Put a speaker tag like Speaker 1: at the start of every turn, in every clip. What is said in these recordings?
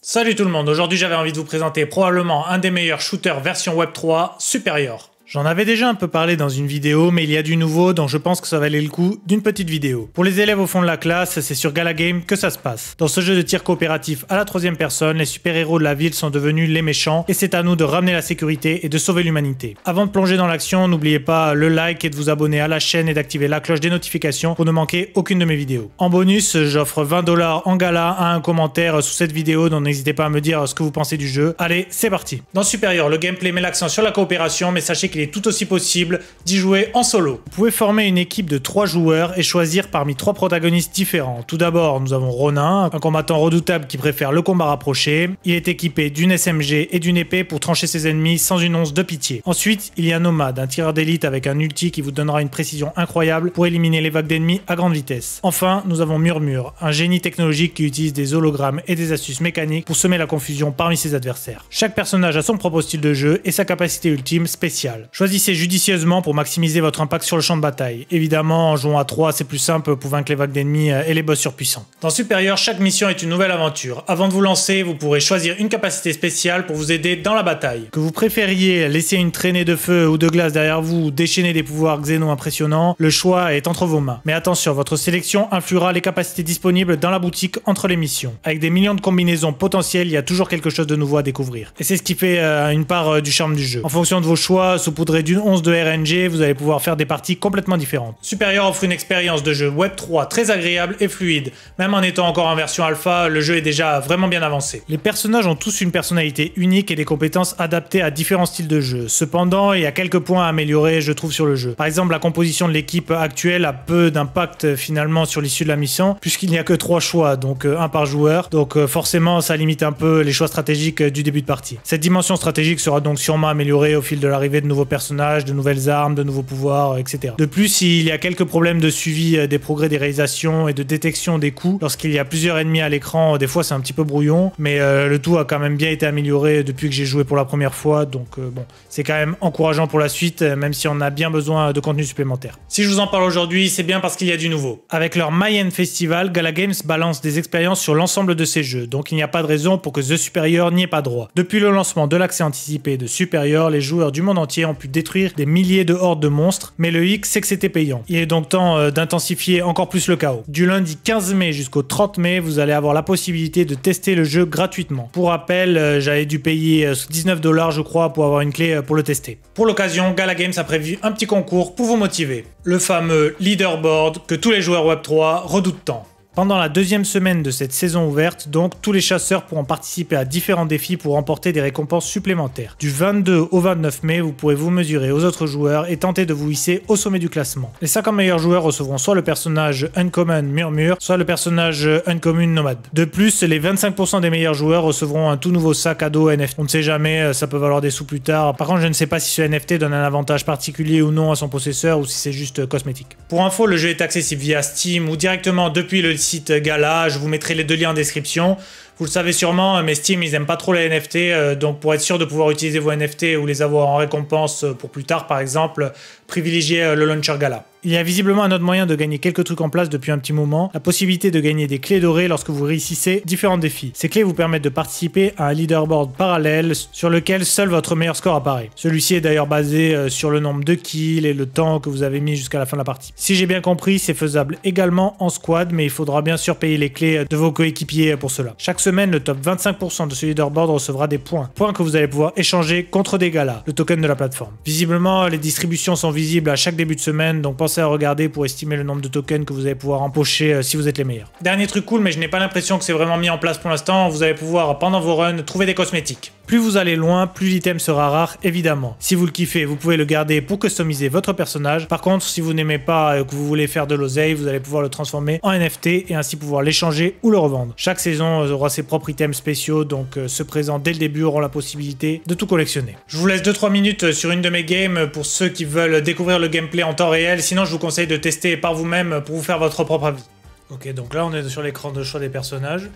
Speaker 1: Salut tout le monde, aujourd'hui j'avais envie de vous présenter probablement un des meilleurs shooters version Web 3, Superior. J'en avais déjà un peu parlé dans une vidéo, mais il y a du nouveau, donc je pense que ça valait le coup d'une petite vidéo. Pour les élèves au fond de la classe, c'est sur Gala Game que ça se passe. Dans ce jeu de tir coopératif à la troisième personne, les super-héros de la ville sont devenus les méchants, et c'est à nous de ramener la sécurité et de sauver l'humanité. Avant de plonger dans l'action, n'oubliez pas le like et de vous abonner à la chaîne et d'activer la cloche des notifications pour ne manquer aucune de mes vidéos. En bonus, j'offre 20 $ en gala à un commentaire sous cette vidéo, donc n'hésitez pas à me dire ce que vous pensez du jeu. Allez, c'est parti. Dans Superior, le gameplay met l'accent sur la coopération, mais sachez qu'il est tout aussi possible d'y jouer en solo. Vous pouvez former une équipe de 3 joueurs et choisir parmi 3 protagonistes différents. Tout d'abord, nous avons Ronin, un combattant redoutable qui préfère le combat rapproché. Il est équipé d'une SMG et d'une épée pour trancher ses ennemis sans une once de pitié. Ensuite, il y a Nomad, un tireur d'élite avec un ulti qui vous donnera une précision incroyable pour éliminer les vagues d'ennemis à grande vitesse. Enfin, nous avons Murmure, un génie technologique qui utilise des hologrammes et des astuces mécaniques pour semer la confusion parmi ses adversaires. Chaque personnage a son propre style de jeu et sa capacité ultime spéciale. Choisissez judicieusement pour maximiser votre impact sur le champ de bataille. Évidemment, en jouant à 3, c'est plus simple pour vaincre les vagues d'ennemis et les boss surpuissants. Dans Superior, chaque mission est une nouvelle aventure. Avant de vous lancer, vous pourrez choisir une capacité spéciale pour vous aider dans la bataille. Que vous préfériez laisser une traînée de feu ou de glace derrière vous ou déchaîner des pouvoirs xéno impressionnants, le choix est entre vos mains. Mais attention, votre sélection influera les capacités disponibles dans la boutique entre les missions. Avec des millions de combinaisons potentielles, il y a toujours quelque chose de nouveau à découvrir. Et c'est ce qui fait une part du charme du jeu. En fonction de vos choix, saupoudrés d'une once de RNG, vous allez pouvoir faire des parties complètement différentes. Superior offre une expérience de jeu Web 3 très agréable et fluide. Même en étant encore en version alpha, le jeu est déjà vraiment bien avancé. Les personnages ont tous une personnalité unique et des compétences adaptées à différents styles de jeu. Cependant, il y a quelques points à améliorer, je trouve, sur le jeu. Par exemple, la composition de l'équipe actuelle a peu d'impact finalement sur l'issue de la mission, puisqu'il n'y a que 3 choix, donc un par joueur. Donc forcément, ça limite un peu les choix stratégiques du début de partie. Cette dimension stratégique sera donc sûrement améliorée au fil de l'arrivée de nouveaux personnages, de nouvelles armes, de nouveaux pouvoirs, etc. De plus, il y a quelques problèmes de suivi des progrès des réalisations et de détection des coups. Lorsqu'il y a plusieurs ennemis à l'écran, des fois c'est un petit peu brouillon, mais le tout a quand même bien été amélioré depuis que j'ai joué pour la première fois, donc bon, c'est quand même encourageant pour la suite, même si on a bien besoin de contenu supplémentaire. Si je vous en parle aujourd'hui, c'est bien parce qu'il y a du nouveau. Avec leur Mayen Festival, Gala Games balance des expériences sur l'ensemble de ces jeux, donc il n'y a pas de raison pour que The Superior n'y ait pas droit. Depuis le lancement de l'accès anticipé de Superior, les joueurs du monde entier ont pu détruire des milliers de hordes de monstres, mais le hic c'est que c'était payant. Il est donc temps d'intensifier encore plus le chaos. Du lundi 15 mai jusqu'au 30 mai, vous allez avoir la possibilité de tester le jeu gratuitement. Pour rappel, j'avais dû payer 19 $ je crois pour avoir une clé pour le tester. Pour l'occasion, Gala Games a prévu un petit concours pour vous motiver. Le fameux leaderboard que tous les joueurs Web 3 redoutent tant. Pendant la deuxième semaine de cette saison ouverte, donc, tous les chasseurs pourront participer à différents défis pour remporter des récompenses supplémentaires. Du 22 au 29 mai, vous pourrez vous mesurer aux autres joueurs et tenter de vous hisser au sommet du classement. Les 50 meilleurs joueurs recevront soit le personnage Uncommon Murmure, soit le personnage Uncommon Nomad. De plus, les 25% des meilleurs joueurs recevront un tout nouveau sac à dos NFT. On ne sait jamais, ça peut valoir des sous plus tard. Par contre, je ne sais pas si ce NFT donne un avantage particulier ou non à son possesseur ou si c'est juste cosmétique. Pour info, le jeu est accessible via Steam ou directement depuis le site Gala, je vous mettrai les 2 liens en description. Vous le savez sûrement, mais Steam, ils aiment pas trop les NFT, donc pour être sûr de pouvoir utiliser vos NFT ou les avoir en récompense pour plus tard, par exemple, privilégiez le launcher Gala. Il y a visiblement un autre moyen de gagner quelques trucs en place depuis un petit moment, la possibilité de gagner des clés dorées lorsque vous réussissez différents défis. Ces clés vous permettent de participer à un leaderboard parallèle sur lequel seul votre meilleur score apparaît. Celui-ci est d'ailleurs basé sur le nombre de kills et le temps que vous avez mis jusqu'à la fin de la partie. Si j'ai bien compris, c'est faisable également en squad, mais il faudra bien sûr payer les clés de vos coéquipiers pour cela. Chaque semaine, le top 25% de ce leaderboard recevra des points. Points que vous allez pouvoir échanger contre des galas, le token de la plateforme. Visiblement, les distributions sont visibles à chaque début de semaine, donc pensez à regarder pour estimer le nombre de tokens que vous allez pouvoir empocher si vous êtes les meilleurs. Dernier truc cool, mais je n'ai pas l'impression que c'est vraiment mis en place pour l'instant, vous allez pouvoir, pendant vos runs, trouver des cosmétiques. Plus vous allez loin, plus l'item sera rare, évidemment. Si vous le kiffez, vous pouvez le garder pour customiser votre personnage. Par contre, si vous n'aimez pas et que vous voulez faire de l'oseille, vous allez pouvoir le transformer en NFT et ainsi pouvoir l'échanger ou le revendre. Chaque saison aura ses propres items spéciaux, donc ceux présents dès le début auront la possibilité de tout collectionner. Je vous laisse 2-3 minutes sur une de mes games pour ceux qui veulent découvrir le gameplay en temps réel, sinon je vous conseille de tester par vous-même pour vous faire votre propre avis. Ok, donc là on est sur l'écran de choix des personnages.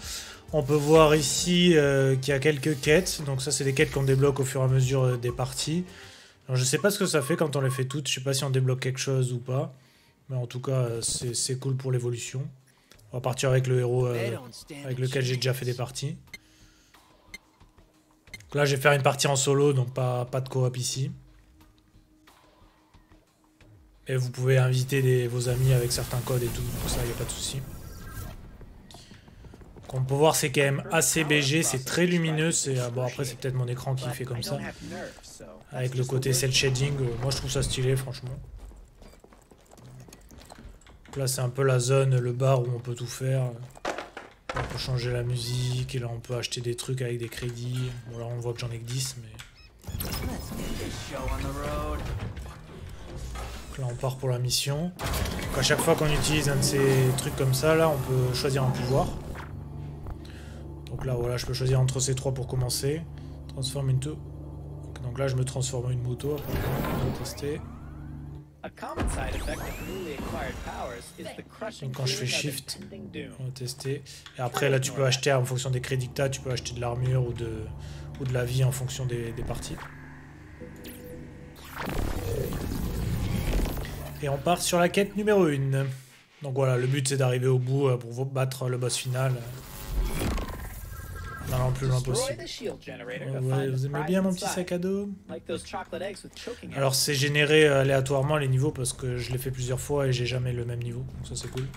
Speaker 1: On peut voir ici qu'il y a quelques quêtes, donc ça c'est des quêtes qu'on débloque au fur et à mesure des parties. Alors je sais pas ce que ça fait quand on les fait toutes, je sais pas si on débloque quelque chose ou pas, mais en tout cas c'est cool pour l'évolution. On va partir avec le héros avec lequel j'ai déjà fait des parties. Là, je vais faire une partie en solo, donc pas de coop ici. Et vous pouvez inviter vos amis avec certains codes et tout, donc ça, il n'y a pas de souci. Comme on peut voir, c'est quand même assez BG, c'est très lumineux. Bon, après, c'est peut-être mon écran qui fait comme ça. Avec le côté cel shading, moi je trouve ça stylé, franchement. Donc là, c'est un peu la zone, le bar où on peut tout faire. On peut changer la musique, et là, on peut acheter des trucs avec des crédits. Bon, là, on voit que j'en ai que 10, mais... Donc là, on part pour la mission. Donc à chaque fois qu'on utilise un de ces trucs comme ça, là, on peut choisir un pouvoir. Donc là, voilà, je peux choisir entre ces trois pour commencer. Transforme une moto. Donc là, je me transforme en une moto. On va tester. Donc quand je fais Shift, on va tester. Et après, là, tu peux acheter en fonction des crédits que tu as, tu peux acheter de l'armure ou de la vie en fonction des parties. Et on part sur la quête numéro 1. Donc voilà, le but c'est d'arriver au bout pour battre le boss final. En allant le plus loin possible. Ouais, vous aimez bien mon petit sac à dos? Alors c'est généré aléatoirement les niveaux parce que je l'ai fait plusieurs fois et j'ai jamais le même niveau. Donc ça c'est cool.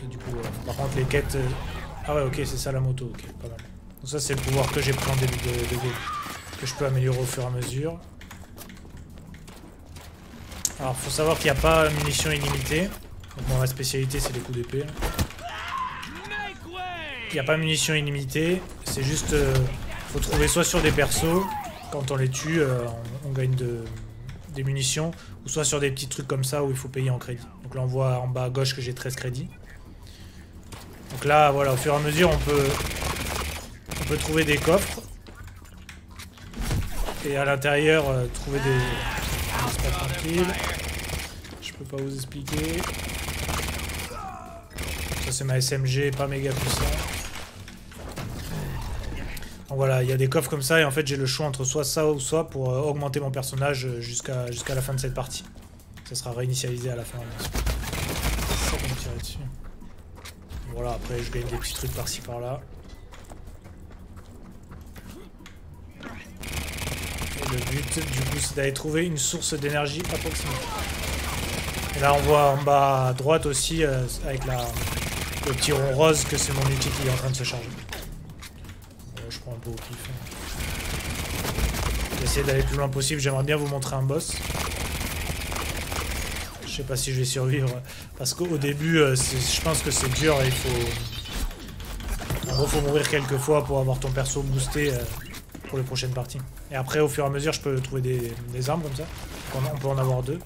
Speaker 1: Et du coup, par contre les quêtes... Ah ouais, ok, c'est ça la moto, ok, pas mal. Donc ça c'est le pouvoir que j'ai pris en début de game. Que je peux améliorer au fur et à mesure. Alors faut savoir qu'il n'y a pas munitions illimitées. Donc bon, ma spécialité c'est les coups d'épée. Il n'y a pas munitions illimitées, c'est juste faut trouver soit sur des persos, quand on les tue on gagne des munitions, ou soit sur des petits trucs comme ça où il faut payer en crédit. Donc là on voit en bas à gauche que j'ai 13 crédits. Donc là voilà, au fur et à mesure on peut trouver des coffres. Et à l'intérieur trouver des... C'est pas tranquille. Je peux pas vous expliquer. Ça c'est ma SMG, pas méga puissant. Donc voilà, il y a des coffres comme ça et en fait j'ai le choix entre soit ça ou soit pour augmenter mon personnage jusqu'à la fin de cette partie. Ça sera réinitialisé à la fin. C'est ça qu'on tire dessus. Voilà, après je gagne des petits trucs par-ci par-là. Et le but du coup c'est d'aller trouver une source d'énergie à proximité. Et là on voit en bas à droite aussi avec le petit rond rose que c'est mon outil qui est en train de se charger. Je prends un peu au pif. J'essaie d'aller le plus loin possible, j'aimerais bien vous montrer un boss. Je sais pas si je vais survivre, parce qu'au début, je pense que c'est dur et il faut... En gros, faut mourir quelques fois pour avoir ton perso boosté pour les prochaines parties. Et après, au fur et à mesure, je peux trouver des armes comme ça. On peut en avoir deux.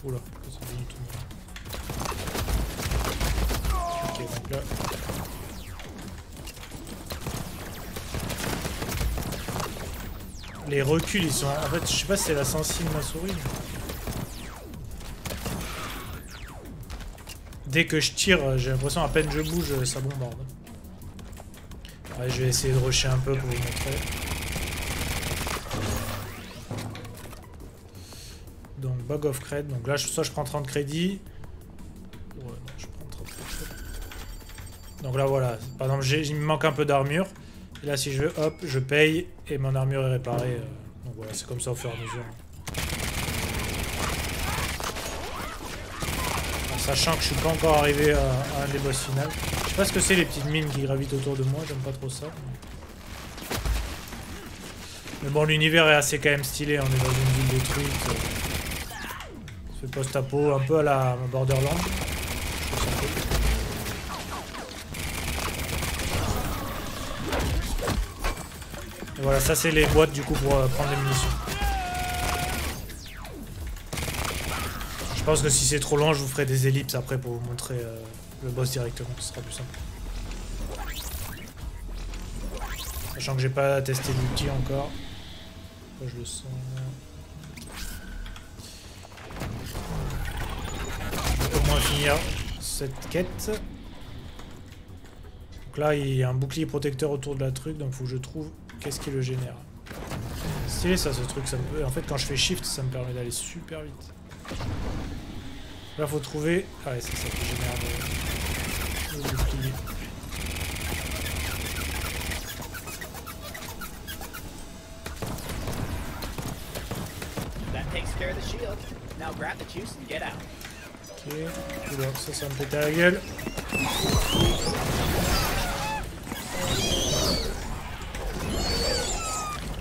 Speaker 1: Oula, c'est pas du tout. Ok, donc là... Les reculs, ils sont... En fait, je sais pas si c'est la sensible de ma souris. Dès que je tire, j'ai l'impression à peine je bouge, ça bombarde. Ouais, je vais essayer de rusher un peu pour vous montrer. Donc, bug of cred. Donc là, soit je prends 30 crédits. Ouais, non, je prends 30 crédits. Donc là, voilà. Par exemple, il me manque un peu d'armure. Et là, si je veux, hop, je paye et mon armure est réparée. Donc voilà, c'est comme ça au fur et à mesure. En sachant que je suis pas encore arrivé à un des boss final. Je sais pas ce que c'est les petites mines qui gravitent autour de moi, j'aime pas trop ça. Mais bon, l'univers est assez quand même stylé, on est dans une ville détruite. C'est post-apo, un peu à la Borderlands. Je trouve ça cool. Et voilà, ça c'est les boîtes du coup pour prendre les munitions. Je pense que si c'est trop long, je vous ferai des ellipses après pour vous montrer le boss directement, ce sera plus simple. Sachant que j'ai pas testé l'outil encore. Je le sens. Je vais au moins finir cette quête. Donc là, il y a un bouclier protecteur autour de la truc, donc il faut que je trouve qu'est-ce qui le génère. C'est stylé ça, ce truc. En fait, quand je fais shift, ça me permet d'aller super vite. Là, faut trouver... Ah ouais, c'est ça qui génère le bouclier. Ok, oula, ça me pétait à la gueule.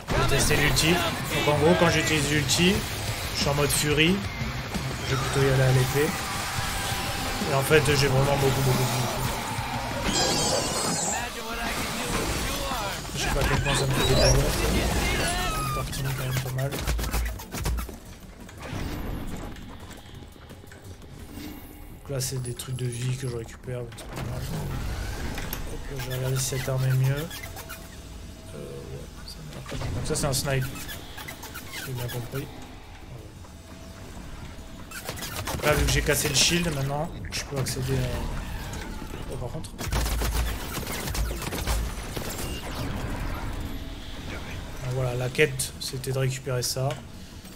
Speaker 1: Je vais tester l'ulti. Donc en gros, quand j'utilise l'ulti, je suis en mode furie. Je vais plutôt y aller à l'épée. Et en fait, j'ai vraiment beaucoup de vie. Je sais pas à quel point ça me fait des dégâts. Une partie quand même pas mal. Donc là, c'est des trucs de vie que je récupère. Donc c'est pas mal. Hop, là, je vais regarder si cette arme est mieux. Ouais, ça me marche pas. Donc ça, c'est un snipe. J'ai bien compris. Là, vu que j'ai cassé le shield, maintenant, je peux accéder à... Oh, par contre... Donc, voilà, la quête, c'était de récupérer ça.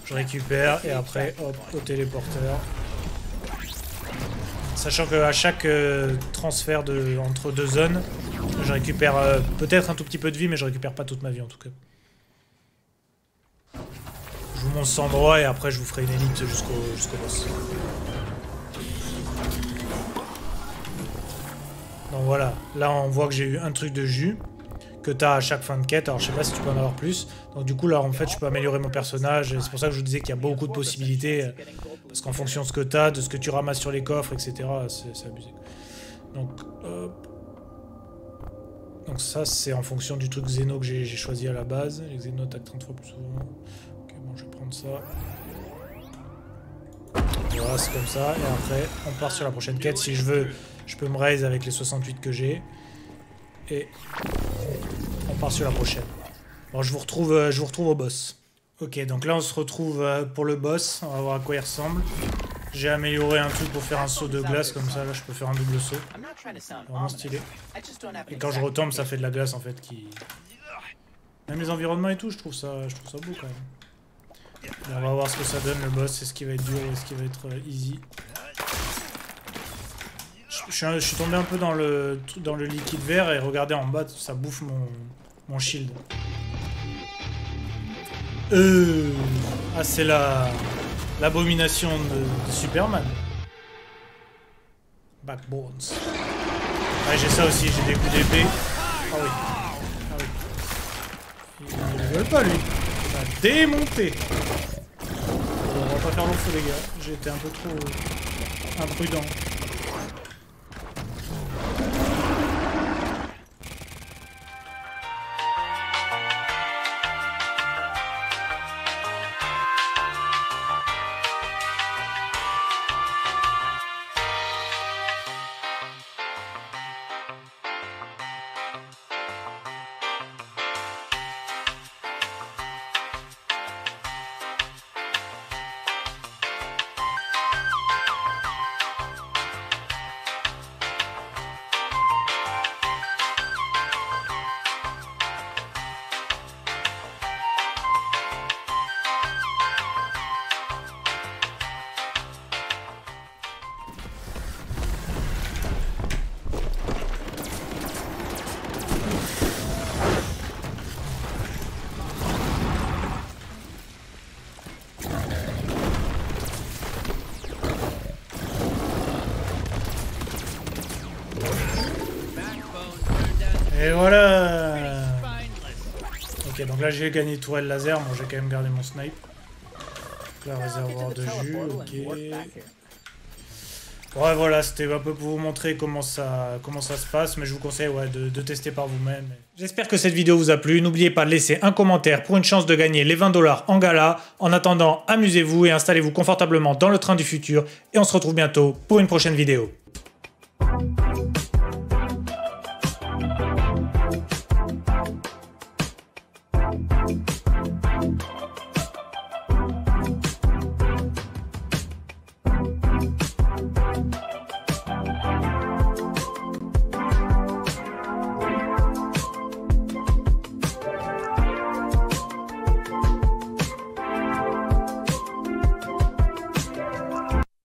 Speaker 1: Je récupère, et après, hop, au téléporteur. Sachant qu'à chaque transfert entre deux zones, je récupère peut-être un tout petit peu de vie, mais je récupère pas toute ma vie, en tout cas. Je vous montre cet endroit et après je vous ferai une élite jusqu'au boss. Donc voilà, là on voit que j'ai eu un truc de jus que tu as à chaque fin de quête. Alors je sais pas si tu peux en avoir plus. Donc du coup là en fait je peux améliorer mon personnage. Et c'est pour ça que je vous disais qu'il y a beaucoup de possibilités. Parce qu'en fonction de ce que tu as, de ce que tu ramasses sur les coffres, etc. C'est abusé. Donc ça c'est en fonction du truc Xeno que j'ai choisi à la base. Les Xeno attaquent 30 fois plus souvent. Ok bon je vais prendre ça. Voilà c'est comme ça. Et après on part sur la prochaine quête. Si je veux je peux me raise avec les 68 que j'ai. Et on part sur la prochaine. Bon je vous retrouve au boss. Ok donc là on se retrouve pour le boss. On va voir à quoi il ressemble. J'ai amélioré un truc pour faire un saut de glace comme ça. Là je peux faire un double saut. Vraiment stylé. Et quand je retombe ça fait de la glace en fait qui... Même les environnements et tout je trouve ça beau quand même. Et on va voir ce que ça donne le boss. Est-ce qu'il va être dur ou est-ce qu'il va être easy. Je suis tombé un peu dans le liquide vert et regardez en bas ça bouffe mon shield. Ah c'est l'abomination de Superman. Backbones. Ouais j'ai ça aussi, j'ai des coups d'épée. Ah oui. Ah oui. Il rigole pas lui. Il va démonter. On va pas faire long feu les gars. J'ai été un peu trop imprudent. Et voilà. Ok, donc là j'ai gagné tourelle laser, bon j'ai quand même gardé mon snipe. Là, réservoir de jus, ok. Ouais voilà, c'était un peu pour vous montrer comment ça se passe, mais je vous conseille ouais, de tester par vous-même. J'espère que cette vidéo vous a plu, n'oubliez pas de laisser un commentaire pour une chance de gagner les 20 $ en gala. En attendant, amusez-vous et installez-vous confortablement dans le train du futur, et on se retrouve bientôt pour une prochaine vidéo.